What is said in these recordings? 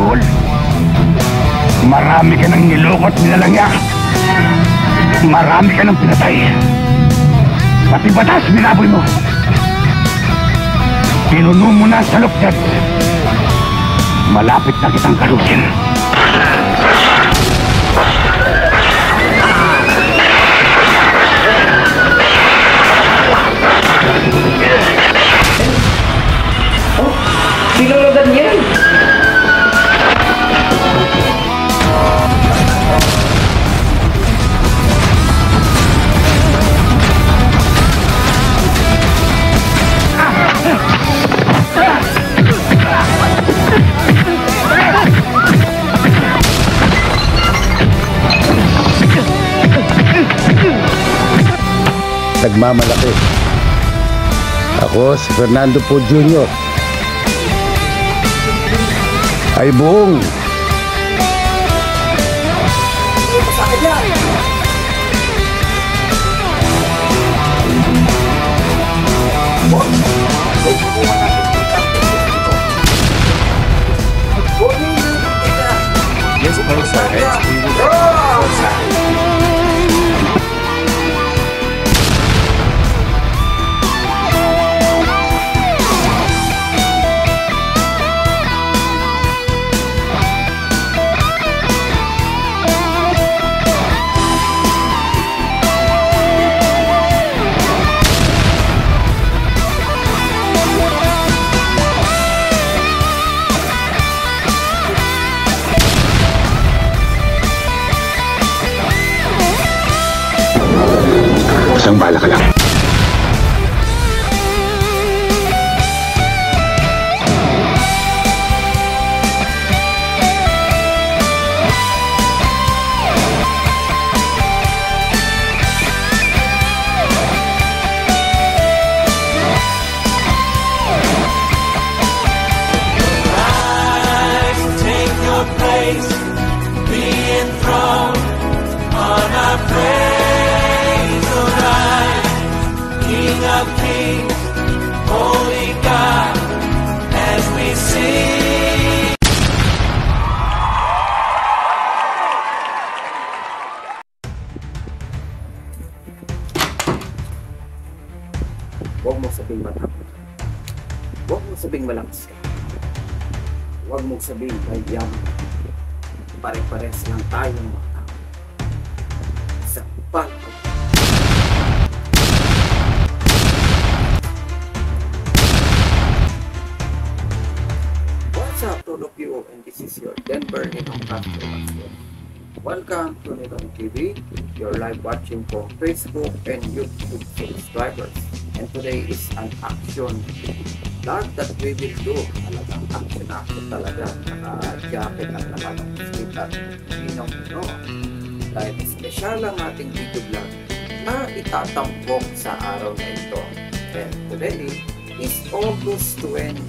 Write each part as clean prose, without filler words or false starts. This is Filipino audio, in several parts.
Idol. Marami ka nang nilukot nilalangya. Marami ka nang pinatay. Pati batas binaboy mo. Pinuno mo na sa lupjat. Malapit na kitang kalusin. Oh, sinulugan yan. Nagmamalaki. Ako si Fernando Po Jr. ay buong Yes, post our heads. We will isang bala ka lang. Take your place, be enthroned on our praise, O rise, King of Kings, Holy God, as we sing. Huwag mo sabing matapos. Huwag mo sabing malakas ka. Huwag mong sabihin may yaman. Pare-pares lang tayong mga tao. Sa palco. What's up, all of you? And this is your Denver Nitong Castro. Welcome to Nitong TV, your live watching from Facebook and YouTube subscribers. And today is an action vlog that we will do. Talagang action talaga. Naka-jacket at naka-skate at ninong-nino. Dahil special ang ating video vlog na itatampok sa araw na ito. And today is August 20.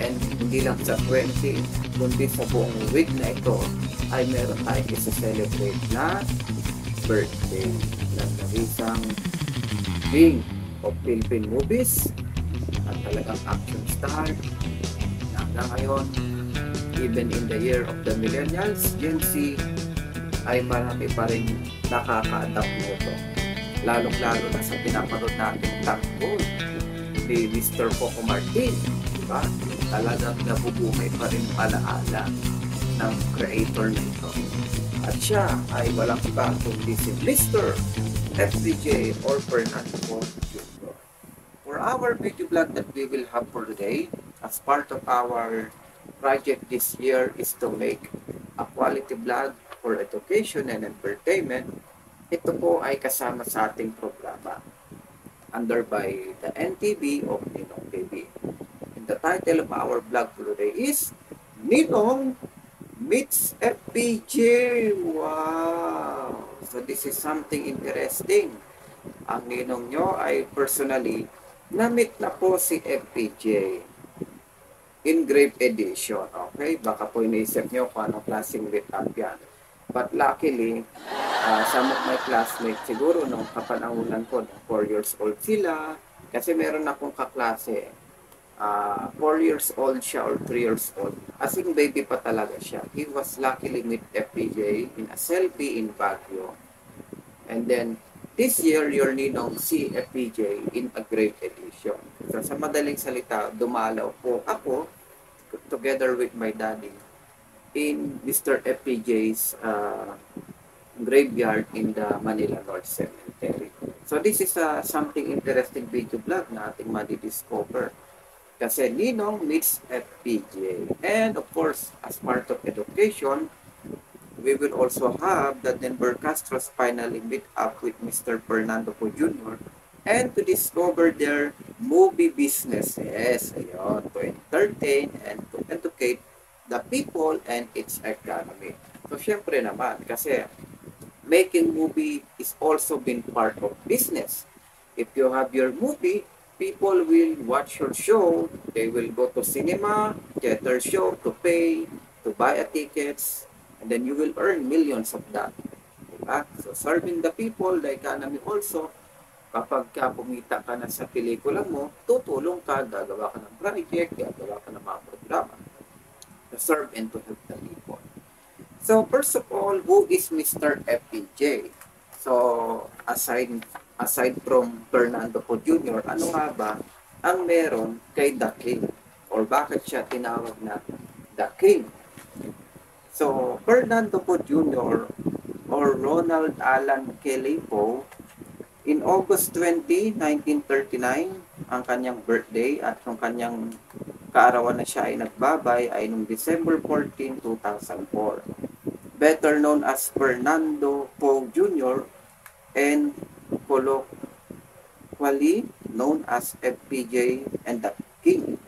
And hindi lang sa 20, kundi sa buong week na ito ay meron tayong isa-celebrate na birthday ng isang king of Philippine movies at talagang action star na hanggang ngayon, even in the year of the millennials, Gen Z, ay marami pa rin nakaka-adapt nito. Lalong-lalo na sa pinapanood natin Tagpol ni Mr. Coco Martin, diba? Talagang nabubuhay pa rin alaala ng creator na ito. At siya ay walang iba kundi si Mr. FDJ or Fernando Po Jr. For our video vlog that we will have for today, as part of our project this year is to make a quality vlog for education and entertainment. Ito po ay kasama sa ating programa under by the NTV of Ninong TV. And the title of our vlog for today is Ninong Meets FPJ. Wow! So this is something interesting. Ang ninong nyo ay personally na-meet na po si FPJ in grave edition. Okay? Baka po iniisip nyo kung anong klaseng meet up yan. But luckily, some of my classmates, siguro nung kapanahunan ko, 4 years old sila, kasi meron akong kaklase 4 years old siya or 3 years old. As in baby pa talaga siya. He was luckily with FPJ in a selfie in Baguio. And then, this year, your ninong si FPJ in a great edition. So, sa madaling salita, dumalaw po ako together with my daddy in Mr. FPJ's graveyard in the Manila North Cemetery. So, this is something interesting video vlog na ating madidiscover. Kasi Ninong meets FPJ. And of course, as part of education, we will also have the Denver Castros finally meet up with Mr. Fernando Po Jr. and to discover their movie businesses. Ayun, to entertain and to educate the people and its economy. So, syempre naman, kasi making movie is also been part of business. If you have your movie, people will watch your show, they will go to cinema, theater show to pay, to buy a tickets, and then you will earn millions of that. Diba? So serving the people, the economy also, kapag pumita ka na sa pelikula mo, tutulong ka, gagawa ka ng project, gagawa ka ng mga programa to serve and to help the people. So first of all, who is Mr. FPJ? So aside from Fernando Po Jr., ano nga ba ang meron kay The King? Or bakit siya tinawag na The King? So, Fernando Po Jr. or Ronald Alan Kelly Po, in August 20, 1939, ang kanyang birthday at yung kanyang kaarawan na siya ay nagbabay ay noong December 14, 2004. Better known as Fernando Po Jr. and colloquially known as FPJ and The King,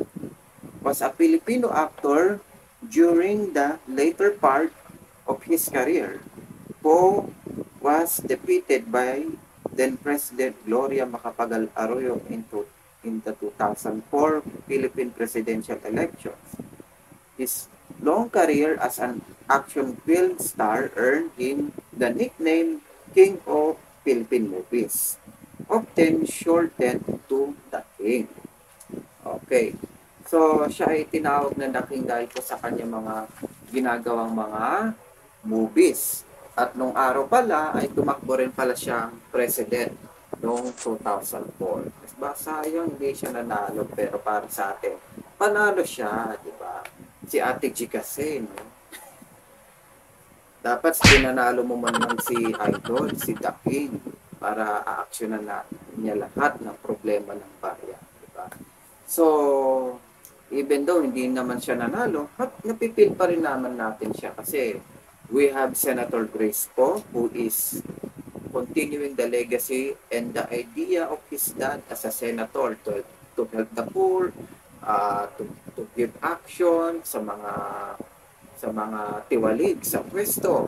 was a Filipino actor during the later part of his career. Po was defeated by then President Gloria Macapagal Arroyo in the 2004 Philippine presidential elections. His long career as an action film star earned him the nickname King of Philippine Movies, often shortened to The King. Okay. So, siya ay tinawag na The King dahil po sa kanya mga ginagawang mga movies. At nung araw pala, ay tumakbo rin pala siyang president noong 2004. Diba? Sayang, hindi siya nanalo, pero para sa atin, panalo siya, di ba? Si Ate G kasi, no? Dapat pinanalo mo man lang si Idol, si The King, para aaksyonan na niya lahat ng problema ng bayan. Diba? So, even though hindi naman siya nanalo, napipil pa rin naman natin siya kasi we have Senator Grace Poe who is continuing the legacy and the idea of his dad as a senator to help the poor, to give action sa mga tiwalig sa pwesto,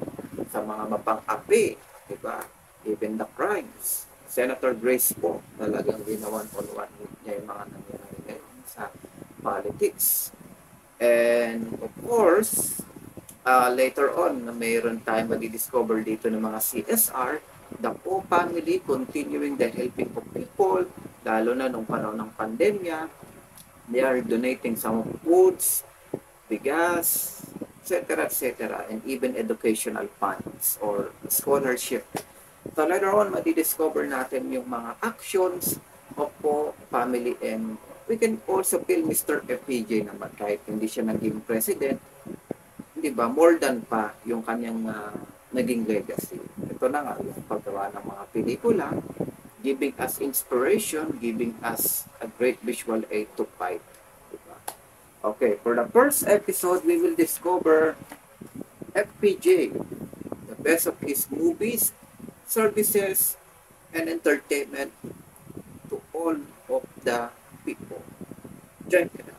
sa mga mapang-api, diba? Even the crimes. Senator Grace Poe, talagang ginawan-on-one niya yung mga nangyayari ngayon sa politics. And of course, later on, mayroon tayong madidiscover dito ng mga CSR, the Poe family continuing the helping of people, lalo na nung panahon ng pandemya. They are donating some foods, bigas, etc., etc., and even educational funds or scholarship. So later on, madidiscover natin yung mga actions of Poe family, and we can also feel Mr. FPJ naman kahit hindi siya naging president, di ba, more than pa yung kanyang naging legacy. Ito na nga yung paggawa ng mga pelikula, giving us inspiration, giving us a great visual aid to fight. Diba? Okay, for the first episode, we will discover FPJ, the best of his movies, services, and entertainment to all of the people. Check it out.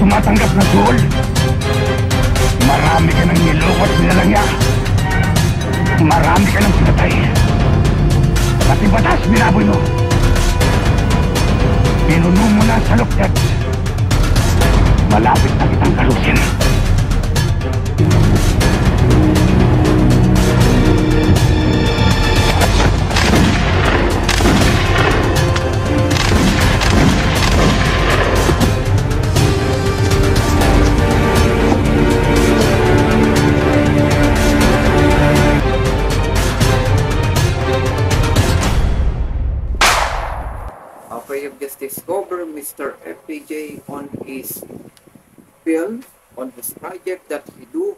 tumatanggap ng gold. Marami ka ng niloko at nilalangya. Marami ka ng pinatay. Pati batas, binaboy mo. Pinuno mo na sa lukdat. Malapit na kitang kalusin. Okay, you've just discovered Mr. FPJ on his film, on his project that we do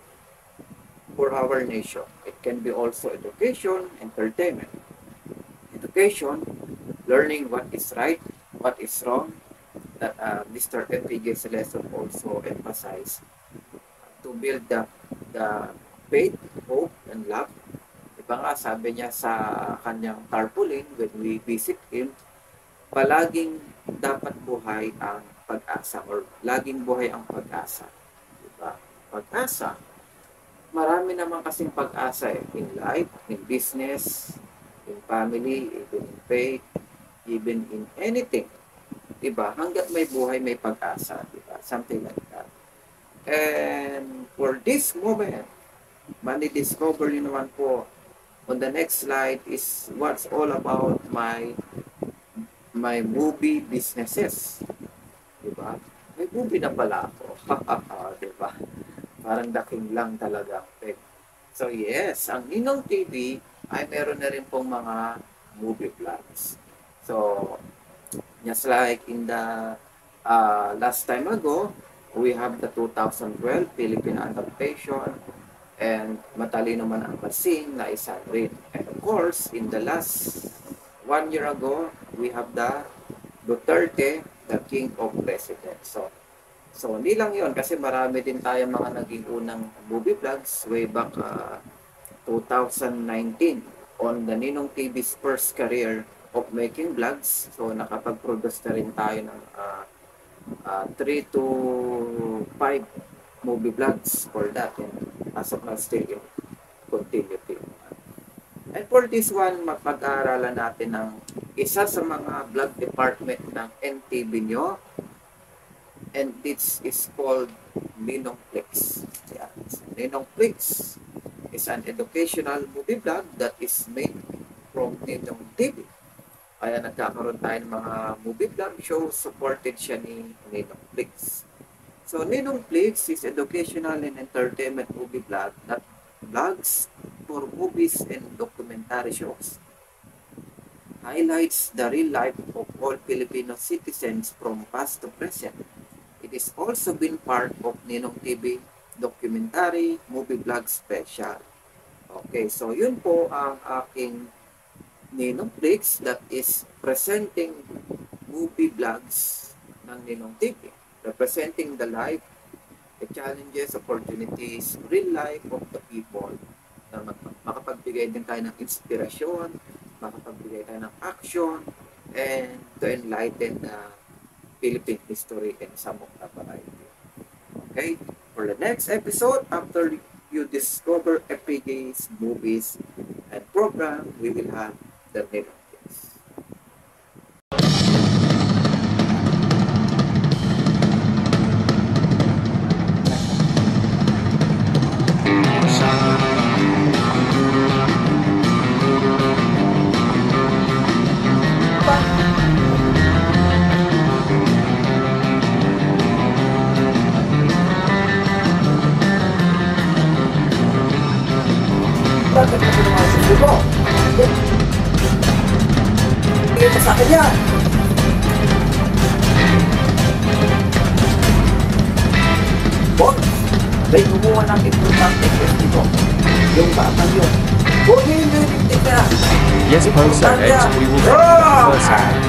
for our nation. It can be also education, entertainment. Education, learning what is right, what is wrong, that Mr. FPJ's lesson also emphasized to build the faith, hope, and love. Diba nga, sabi niya sa kanyang tarpaulin when we visit him, palaging dapat buhay ang pag-asa or laging buhay ang pag-asa. Diba? Pag-asa, marami naman kasing pag-asa in life, in business, in family, even in faith, even in anything. Diba? Hanggat may buhay, may pag-asa. Diba? Something like that. And for this moment, mani-discover nyo naman po on the next slide is what's all about my movie businesses. Diba? May movie na pala ako. Diba? Parang daking lang talaga. So yes, ang Ninong TV ay meron na rin pong mga movie vlogs. So, just like in the last time ago, we have the 2012 Philippine adaptation and Matalino Man ang Kasing na isang rin. And of course, in the last 1 year ago, we have the Duterte, the King of Presidents. So hindi lang yun kasi marami din tayo mga naging unang movie vlogs way back 2019 on the Ninong TV's first career of making vlogs. So nakapag-produce na rin tayo ng 3 to 5 movie vlogs for that. And as of now, still in continuity. And for this one, mapag-aaralan natin ng isa sa mga vlog department ng NTV nyo. And this is called Ninong Flix. Yeah. Ninong Flix is an educational movie vlog that is made from Ninong TV. Kaya nagkakaroon tayo ng mga movie vlog shows, supported siya ni Ninong Flix. So Ninong Flix is educational and entertainment movie vlog that vlogs for movies and documentary shows. Highlights the real life of all Filipino citizens from past to present. It is also been part of Ninong TV documentary movie vlog special. Okay, so yun po ang aking Ninong Flix that is presenting movie vlogs ng Ninong TV. Representing the life, the challenges, opportunities, real life of the people. Na makapagbigay din tayo ng inspirasyon, makapagbigay tayo ng action, and to enlighten the Philippine history and some of the variety. Okay? For the next episode, after you discover FPJ's movies and program, we will have the Ninong Flix. Bakit mo naman sa subo? Tingin mo sa akin yan! Boss, may gumawa ng importante dito. Yung batang yun. Huwagin nyo yung tingnan! Yes, Poser, and we will get the first hand.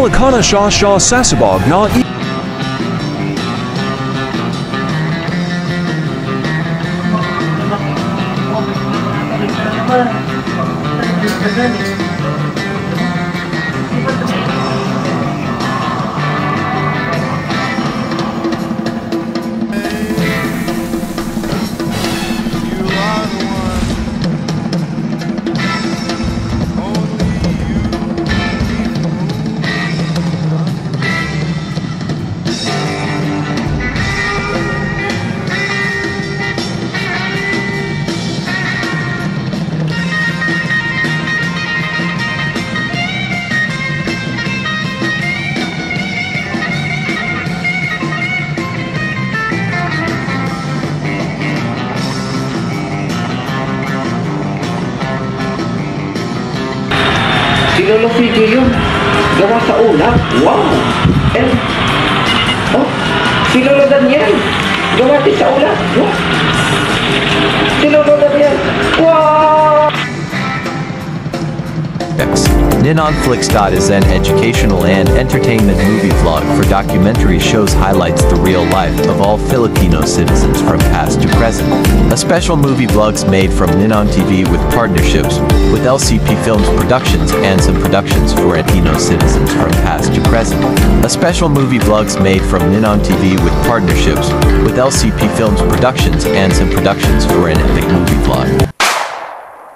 Malakana Shah Shah Sasabog Na Si Lolo CJ yun. Gawa sa ulap. Wow! And, oh, si Lolo Daniel. Gawa din sa ulap. Wow! Si Lolo Daniel. Wow! Ninonflix is an educational and entertainment movie vlog for documentary shows highlights the real life of all Filipino citizens from past to present. A special movie vlogs made from Ninon TV with partnerships with LCP Films Productions and some productions for Latino citizens from past to present. A special movie vlogs made from Ninon TV with partnerships with LCP Films Productions and some productions for an epic movie vlog.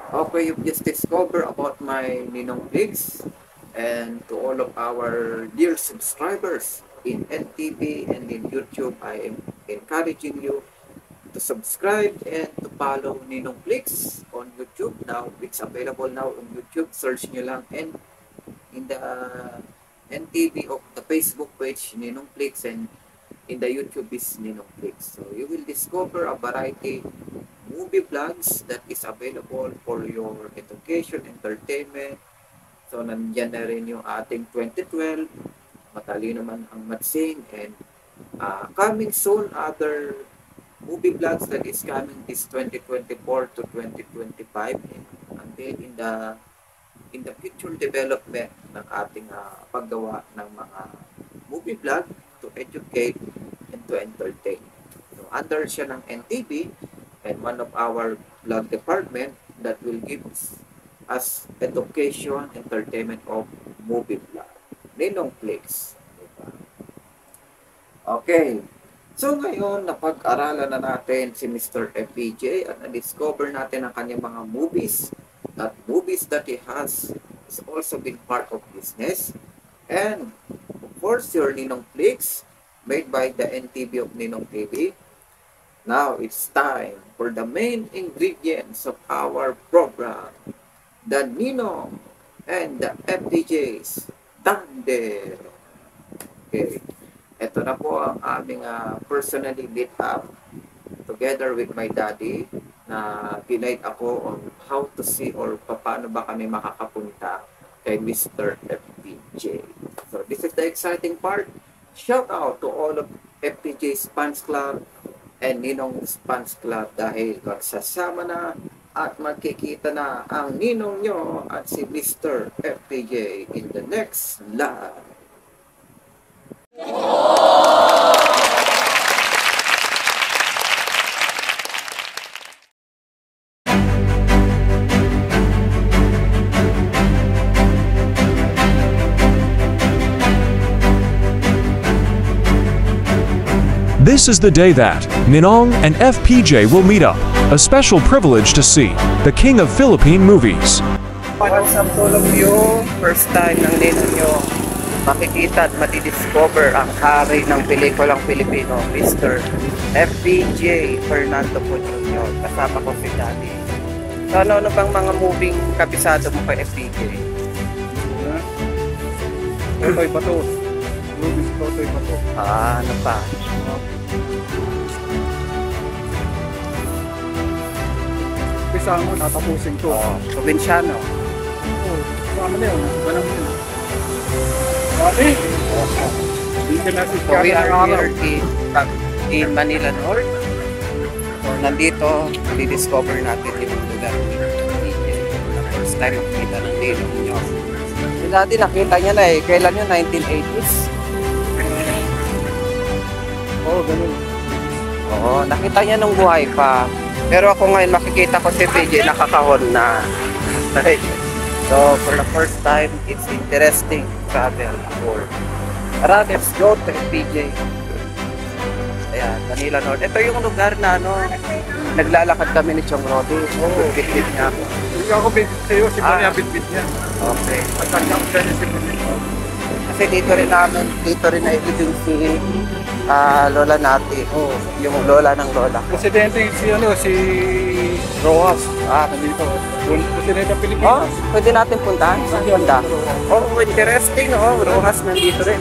Okay, you've just discovered about my Ninong Vlogs, and to all of our dear subscribers in NTV and in YouTube, I am encouraging you to subscribe and to follow Ninong Vlogs on YouTube. Now, it's available now on YouTube. Search nyo lang, and in the NTV of the Facebook page, Ninong Vlogs, and in the YouTube is Ninong Vlogs. So you will discover a variety movie vlogs that is available for your education, entertainment. So nandiyan na rin yung ating 2012, matalino man ang matsing, and coming soon other movie vlogs that is coming this 2024 to 2025, and then in the future development ng ating paggawa ng mga movie vlog to educate and to entertain. So under siya ng NTV, and one of our vlog department that will give us education, entertainment of movie vlog. Ninong Vlogs. Diba? Okay. So ngayon, napag-aralan na natin si Mr. FPJ at na-discover natin ang kanyang mga movies. That movies that he has also been part of business. And of course, your Ninong Vlogs made by the NTV of Ninong TV. Now it's time for the main ingredients of our program, the Ninong and the FPJ's Tandem. Okay, ito na po ang aming personally lit up together with my daddy na ginaid ako on how to see or paano ba kami makakapunta kay Mr. FPJ. So this is the exciting part. Shout out to all of FPJ's Fans Club and Ninong Fans Club dahil magsasama na at magkikita na ang ninong nyo at si Mr. FPJ in the next live. This is the day that Ninong and FPJ will meet up. A special privilege to see the king of Philippine movies. What's up to all of you? First time ng ninong nyo makikita at matidiscover ang hari ng pelikulang Pilipino, Mr. FPJ Fernando po Jr. Kasama ko si Daddy. So ano bang mga moving kabisado mo kay FPJ? Totoy pa to. Movies Totoy pa to. Ano pa? Pisa mo, tatapusin to. Probinsyano. Sama na yun. Iba naman yun. Okay. Dito na si So we are here in Manila North. So nandito, didiscover natin yung lugar ng FPJ. The first time makita ng ninong nyo. Dati nakita niya na eh. Kailan yun? 1980s? Oo, ganun. Oo, nakita niya nung buhay pa. Pero ako ngayon makikita ko si PJ nakakahon na. So, for the first time, it's interesting to travel for. Tara, let's go to PJ. Ayan, Manila North. Ito yung lugar na naglalakad kami ni Chong Rodi. Bitbit niya ako. Hindi ako bitbit sa'yo, si Maria bitbit niya. Okay. Pagkakang siya niya si Maria. Kasi dito rin naibigin si lola natin. Yung lola ng lola. Presidente si Rojas. Nandito. Presidente ng Pilipinas. Pwede natin puntahan. Saan banda? Interesting. Rojas nandito rin.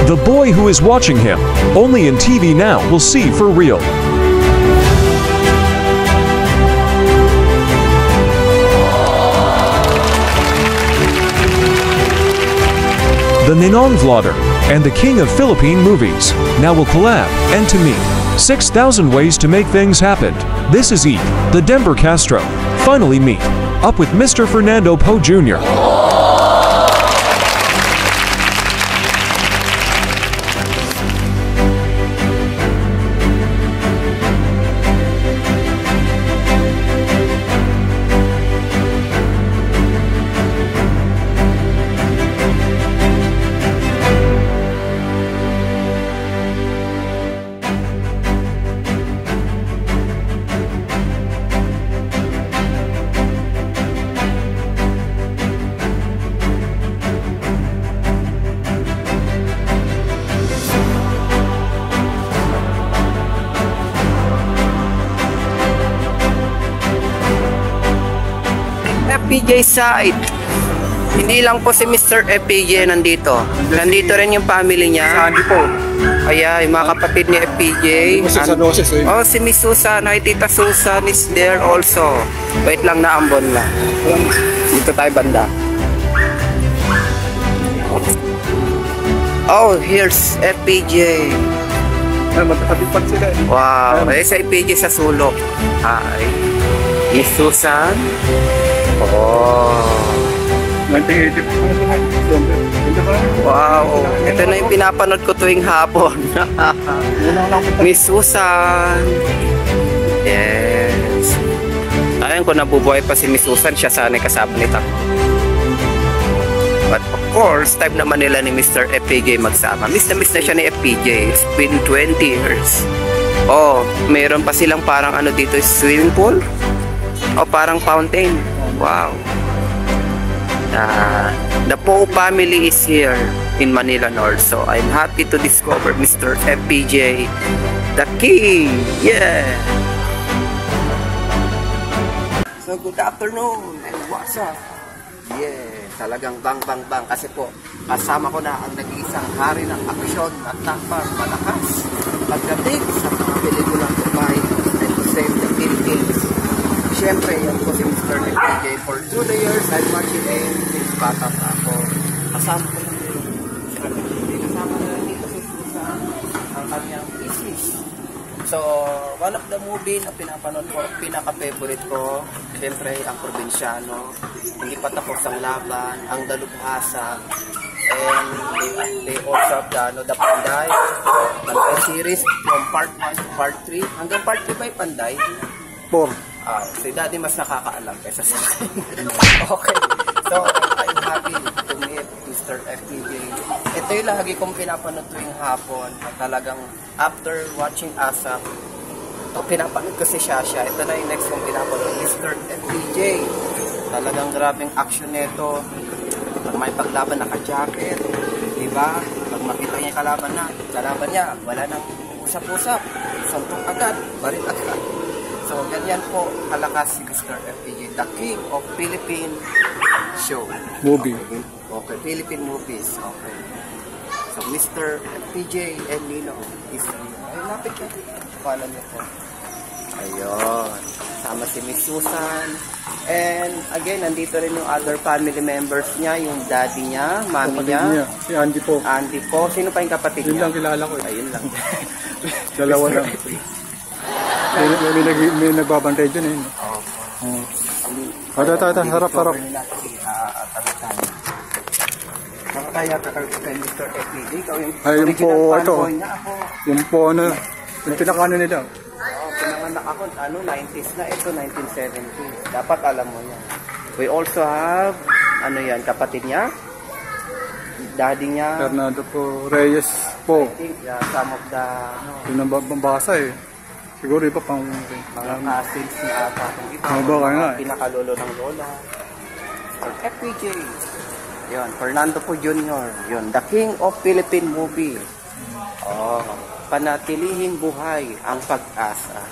The boy who is watching him, only in TV now, will see for real. The Ninong Vlogger and the King of Philippine Movies now will collab and to meet 6,000 ways to make things happen. This is Eat, the Denver Castro, finally meet up with Mr. Fernando Poe Jr. FPJ side. Hindi lang po si Mr. FPJ nandito. Nandito rin yung family niya. Sandy po. Kaya yung mga kapatid ni FPJ. Oh, si Miss Susan. Hi, Tita Susan is there also. Wait lang, naambon na. Dito tayo banda. Oh, here's FPJ. Magkakatipan sila. Wow, sa FPJ sa sulok. Hi. Miss Susan. Oh. 1980. Wow. Ito na yung pinapanood ko tuwing hapon. Miss Susan. Yes. Ayun, kung nabubuhay pa si Miss Susan, siya sana kasama nito. But of course, time naman nila ni Mr. FPJ magsama. Miss na siya ni FPJ. It's been 20 years. Oh, mayroon pa silang parang dito, swimming pool? O parang fountain. Wow. The Poe family is here in Manila North. So I'm happy to discover Mr. FPJ, the king. Yeah. So good afternoon and what's up? Yeah, talagang bang kasi po kasama ko na ang nag-iisang hari ng aksyon at tapang malakas pagdating sa mga pelikulang Dubai and to save the Philippines. Siyempre, yan po si Mr. FPJ. For 2 years, I'm watching him since bata pa ako. Kasama ko lang din. Kasama na lang dito si Susan ang kanyang isis. So, one of the movie na pinapanood ko, pinaka-favorite ko, siyempre, ang Probinsyano. Hindi pa tapos ang laban, ang Dalubhasa, and they also have the Panday series from part 1 to part 3. Hanggang part 3 ba yung Panday? 4. Si Daddy mas nakakaalam kaysa sa akin. Okay. So, I'm happy to meet Mr. FPJ. Ito yung lagi kong pinapanood tuwing hapon. Talagang after watching ASAP, pinapanood ko si Shasha. Ito na yung next kong pinapanood, Mr. FPJ. Talagang grabing action nito. Pag may paglaban, naka-jacket. Diba? Pag makita niya yung kalaban niya, wala nang usap-usap. Santok agad, baril agad. So, ganyan po kalakas si Mr. FPJ, the king of Philippine show. Movie. Okay, Philippine movies. Okay. So, Mr. FPJ and Nino is here. Ay, napit na. Pala niyo po. Ayun. Sama si Miss Susan. And, again, nandito rin yung other family members niya, yung daddy niya, mami niya. Si Andy po. Andy po. Sino pa yung kapatid niya? Yun lang kilala ko. Ayun lang. Dalawa lang. May nagbabantay dyan eh. Opo. Harap. kaya kay Mr. FPJ? Ikaw yung Ay, yung po, original ito. fanboy niya. Ako, Yung po, yung pinakano nila. pinanganak ako, 90s na. Ito, 1970s. Dapat alam mo yan. We also have, kapatid niya? Daddy niya? Fernando po, Reyes po. I think, some of the, Yung nababasa eh. Siguro iba pang... mga cousins na ata. Baka nga eh. Pinakalolo ng lola. FPJ. Yun, Fernando po Jr. Yun, the king of Philippine movie. Oh, panatilihin buhay ang pag-asa.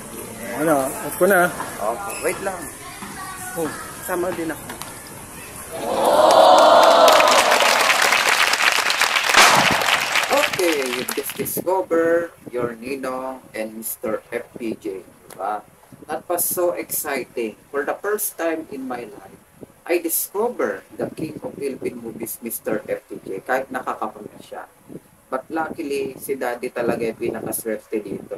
Off ko na. Okay, wait lang. Oh. Sama din ako. Okay, you just discover your Ninong and Mr. FPJ. Diba? That was so exciting. For the first time in my life, I discovered the king of Philippine movies, Mr. FPJ, kahit nakakapag na siya. But luckily, si Daddy talaga yung pinakaswerte dito.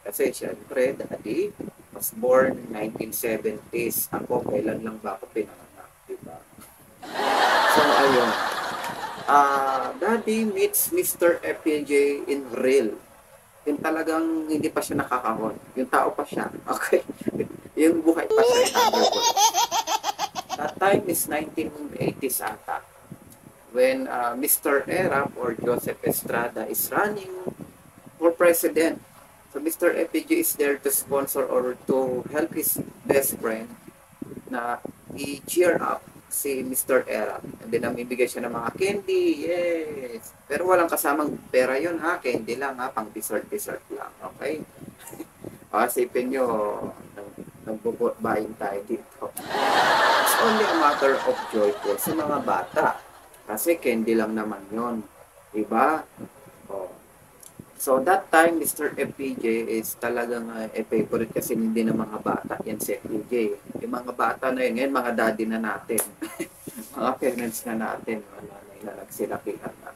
Kasi syempre, Daddy was born 1970s. Ako, kailan lang ba ako pinanganak, diba? So, ayun. Daddy meets Mr. FPJ in real. Yung talagang hindi pa siya nakakahon. Yung tao pa siya. Okay? Yung buhay pa siya. That time is 1980s ata. When Mr. Erap or Joseph Estrada is running for president. So Mr. FPJ is there to sponsor or to help his best friend na i-cheer up si Mr. Erap. And then namibigay siya ng mga candy. Yes! Pero walang kasamang pera yun ha. Candy lang ha. Pang dessert lang. Okay? Isipin nyo, nagbubuhayin tayo dito. It's only a matter of joy po sa mga bata. Kasi candy lang naman yun. Diba? Oh. So that time, Mr. FPJ is talagang favorite kasi hindi ng mga bata. Yan si FPJ. Yung mga bata na yun, ngayon mga daddy na natin. Mga parents na natin. Wala na nagsilakihan na.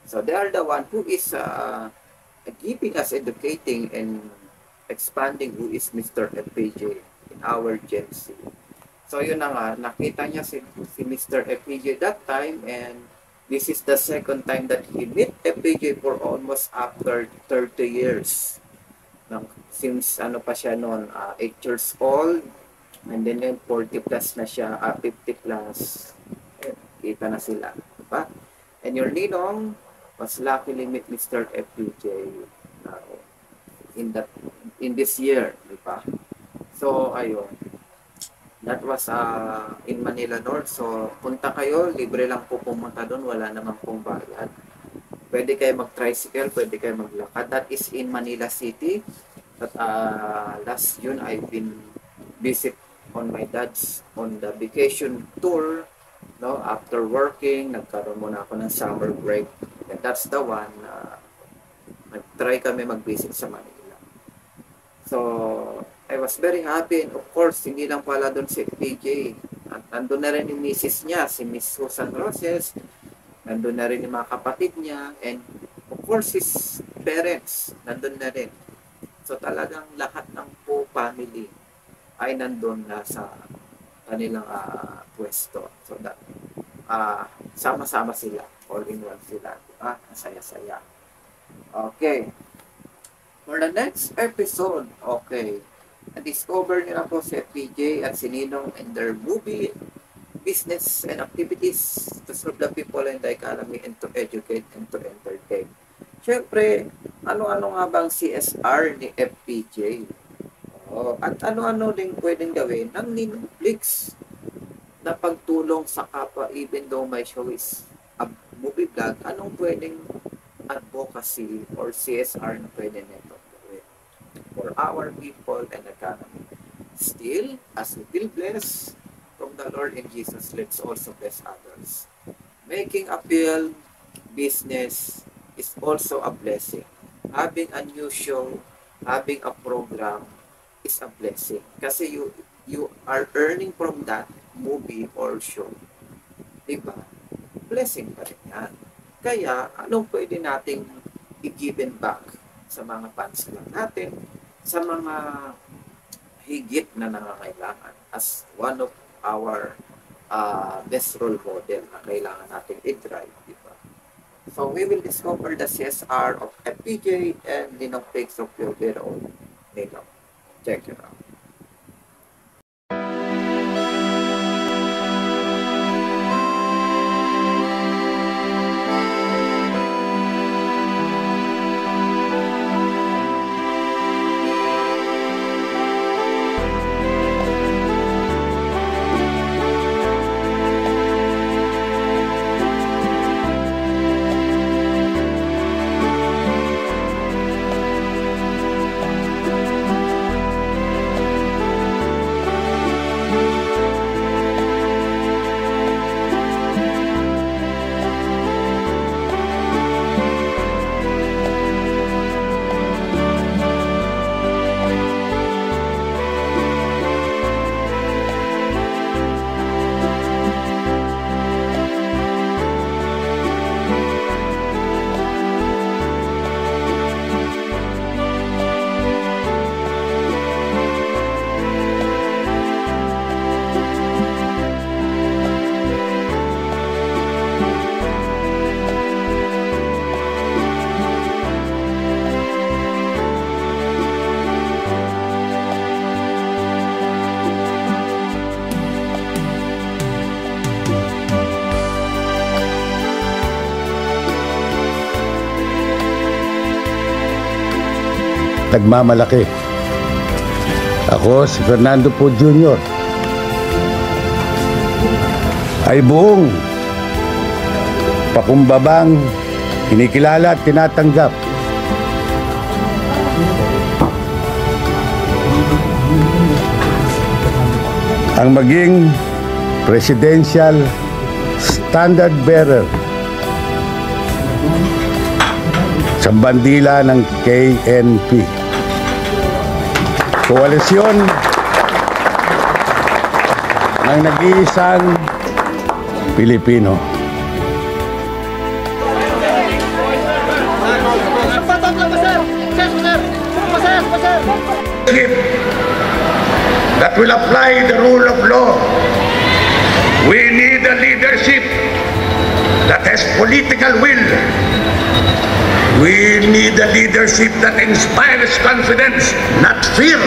So they are the one who is giving us, educating, and expanding who is Mr. FPJ in our Gen Z. So yun na nga, nakita niya si Mr. FPJ that time, and this is the second time that he met FPJ for almost after 30 years. Since pa siya noon, 8 years old, and then 40 plus na siya, 50 plus, kita na sila. Diba? And your Ninong was luckily meet Mr. FPJ in this year, di ba? So ayun, that was in Manila North. So punta kayo, libre lang po pumunta doon, wala namang pong bayad. Pwede kayo mag-tricycle, pwede kayo maglakad. That is in Manila City. But last June I've been visit on my dad's on the vacation tour. No, after working, nagkaroon muna ako ng summer break. And that's the one nag-try kami mag-visit sa Manila. So, I was very happy, and of course, hindi lang pala doon si FPJ. At nandun na rin yung misis niya, si Miss Susan Roses. Nandun na rin yung mga kapatid niya, and of course, his parents, nandun na rin. So, talagang lahat ng po family ay nandun na sa kanilang pwesto. So, that, sama-sama sila, all in one sila. Saya-saya. Okay. For the next episode, okay, na-discover nila po si FPJ at si Ninong and their movie, business and activities to serve the people and the economy and to educate and to entertain. Siyempre, ano-ano nga bang CSR ni FPJ? At ano-ano din pwedeng gawin ng Ninongflix na pagtulong sa kapwa, even though my show is a movie vlog, anong pwedeng advocacy or CSR na pwede nito gawin for our people and economy. Still, as we feel blessed from the Lord in Jesus, let's also bless others. Making appeal business is also a blessing. Having a new show, having a program is a blessing. Kasi you are earning from that movie or show. Diba? Blessing pa rin yan. Kaya, anong pwede nating i-given back sa mga fans lang natin, sa mga higit na nangangailangan as one of our best role model na kailangan natin i-drive, di ba? So we will discover the CSR of FPJ and Ninong Pigs of your very own Ninong. Check it out. Nagmamalaki. Ako, si Fernando Po Jr. ay buong pakumbabang kinikilala at tinatanggap ang maging presidential standard bearer sa bandila ng KNP. Koalisyon ng nag-iisang Pilipino. That will apply the rule of law. We need a leadership that has political will. We need a leadership that inspires confidence, not fear.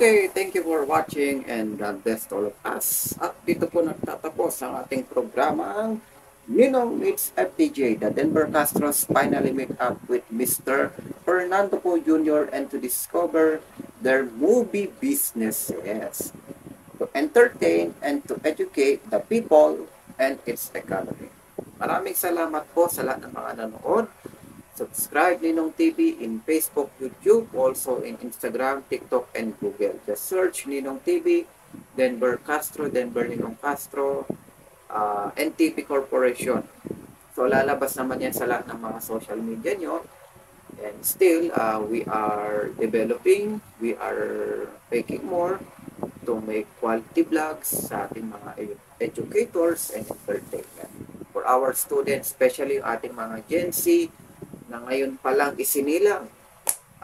Okay, thank you for watching and God bless all of us. At dito po nagtatapos ang ating programang Ninong Meets FPJ. The Denver Castros finally meet up with Mr. Fernando Po Jr. and to discover their movie businesses, to entertain and to educate the people and its economy. Maraming salamat po sa lahat ng mga nanood. Subscribe Ninong TV in Facebook, YouTube, also in Instagram, TikTok, and Google. Just search Ninong TV, Denver Castro, Denver Ninong Castro, NTP Corporation. So lalabas naman yan sa lahat ng mga social media nyo. And still, we are developing, we are making more to make quality vlogs sa ating mga educators and entertainment. For our students, especially ating mga Gen Z, na ngayon pa lang isinilang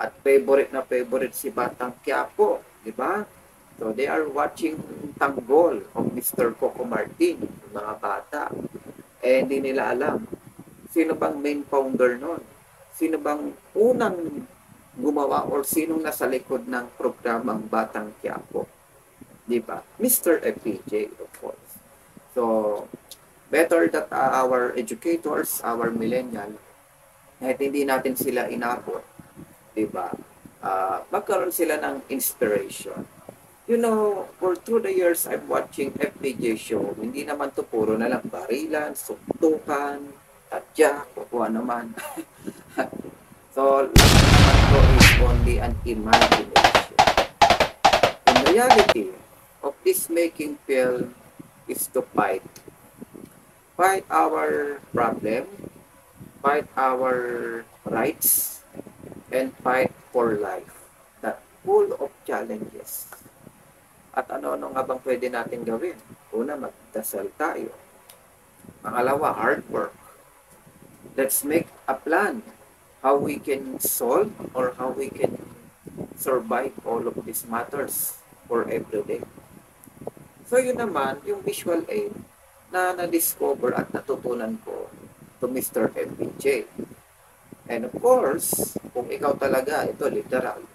at favorite na favorite si Batang Quiapo, di ba? So they are watching Tanggol of Mr. Coco Martin, mga bata. Eh hindi nila alam sino bang main founder nun, sino bang unang gumawa or sinong nasa likod ng programang Batang Quiapo, di ba? Mr. FPJ, of course. So better that our educators, our millennial, kahit hindi natin sila inabot, diba? Magkaroon sila ng inspiration. You know, for through the years I'm watching FPJ show, hindi naman to puro na lang barilan, suntukan, tadyak, o kung ano man. So, lahat naman to is only an imagination. In reality, of this making film is to fight our problem, fight our rights and fight for life that full of challenges. At ano-ano nga bang pwede natin gawin? Una, magdasal tayo. Pangalawa, hard work. Let's make a plan how we can solve or how we can survive all of these matters for every day. So yun naman, yung visual aid na na-discover at natutunan ko to Mr. FPJ. And of course, kung ikaw talaga, ito literal,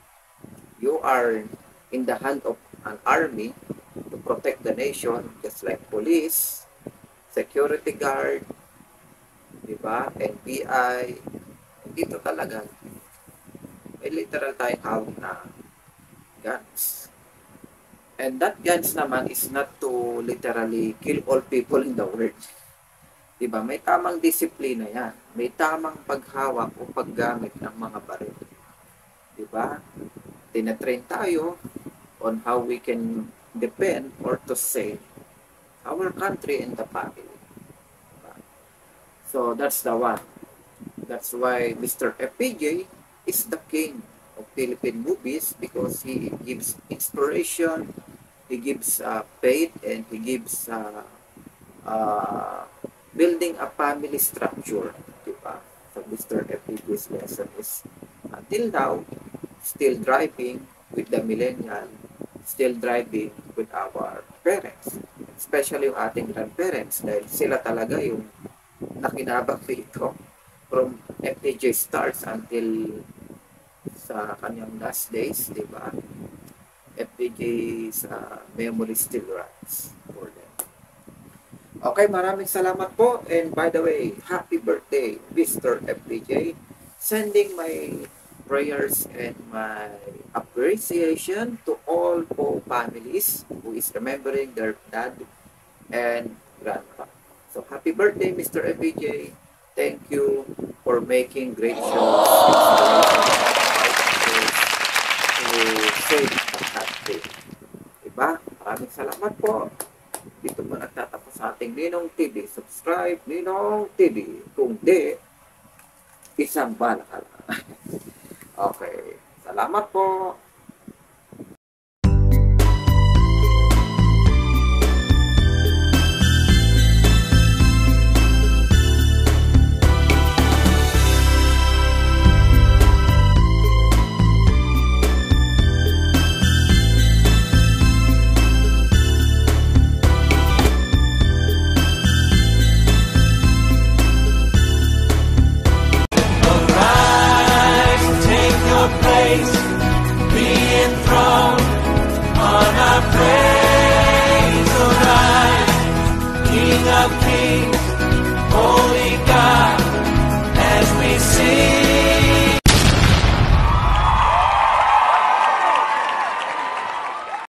you are in the hand of an army to protect the nation, just like police, security guard, diba, NBI, dito talaga, may literal tayong hawak na guns. And that guns naman is not to literally kill all people in the world. Diba? May tamang disiplina yan. May tamang paghawak o paggamit ng mga baril. Diba? Tinatrain tayo on how we can defend or to save our country and the family. Diba? So that's the one. That's why Mr. FPJ is the king of Philippine movies, because he gives inspiration, he gives faith, and he gives building a family structure. Diba? So Mr. FPJ's lesson is until now still driving with the millennial, still driving with our parents, especially yung ating grandparents, dahil sila talaga yung nakinabang dito from FPJ starts until sa kanyang last days, di ba? FPJ sa memory still runs for them. Okay, maraming salamat po. And by the way, happy birthday, Mr. FPJ. Sending my prayers and my appreciation to all po families who is remembering their dad and grandpa. So happy birthday, Mr. FPJ. Thank you for making great shows to save the country. Diba? Maraming salamat po. Dito po nagtatapos sa ating Ninong TV. Subscribe, Ninong TV. Kung di, isang bala ka lang. Okay. Salamat po. Take your place.